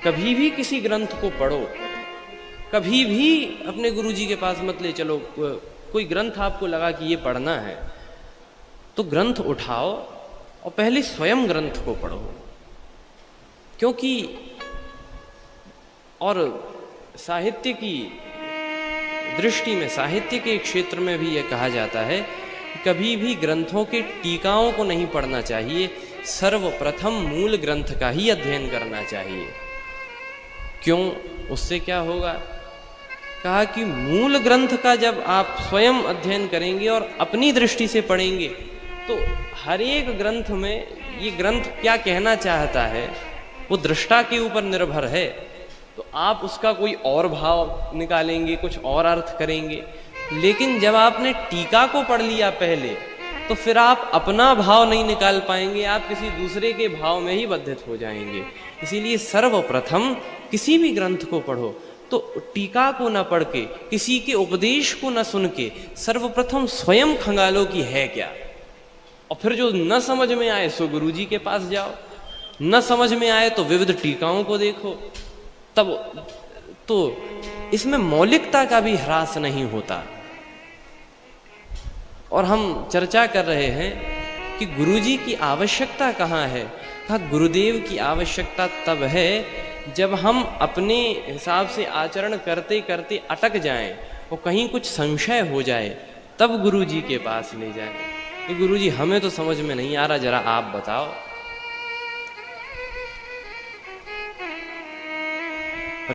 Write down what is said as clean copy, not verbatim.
कभी भी किसी ग्रंथ को पढ़ो, कभी भी अपने गुरुजी के पास मत ले चलो। कोई ग्रंथ आपको लगा कि ये पढ़ना है तो ग्रंथ उठाओ और पहले स्वयं ग्रंथ को पढ़ो। क्योंकि और साहित्य की दृष्टि में, साहित्य के क्षेत्र में भी यह कहा जाता है कि कभी भी ग्रंथों के टीकाओं को नहीं पढ़ना चाहिए, सर्वप्रथम मूल ग्रंथ का ही अध्ययन करना चाहिए। क्यों? उससे क्या होगा? कहा कि मूल ग्रंथ का जब आप स्वयं अध्ययन करेंगे और अपनी दृष्टि से पढ़ेंगे तो हर एक ग्रंथ में ये ग्रंथ क्या कहना चाहता है वो दृष्टा के ऊपर निर्भर है। तो आप उसका कोई और भाव निकालेंगे, कुछ और अर्थ करेंगे। लेकिन जब आपने टीका को पढ़ लिया पहले तो फिर आप अपना भाव नहीं निकाल पाएंगे, आप किसी दूसरे के भाव में ही बद्धित हो जाएंगे। इसीलिए सर्वप्रथम किसी भी ग्रंथ को पढ़ो तो टीका को न पढ़ के, किसी के उपदेश को न सुन के, सर्वप्रथम स्वयं खंगालो कि है क्या। और फिर जो न समझ में आए सो गुरुजी के पास जाओ, न समझ में आए तो विविध टीकाओं को देखो। तब तो इसमें मौलिकता का भी ह्रास नहीं होता। और हम चर्चा कर रहे हैं कि गुरुजी की आवश्यकता कहाँ है। कहा गुरुदेव की आवश्यकता तब है जब हम अपने हिसाब से आचरण करते करते अटक जाएं और कहीं कुछ संशय हो जाए, तब गुरुजी के पास ले जाएं कि गुरुजी हमें तो समझ में नहीं आ रहा, जरा आप बताओ।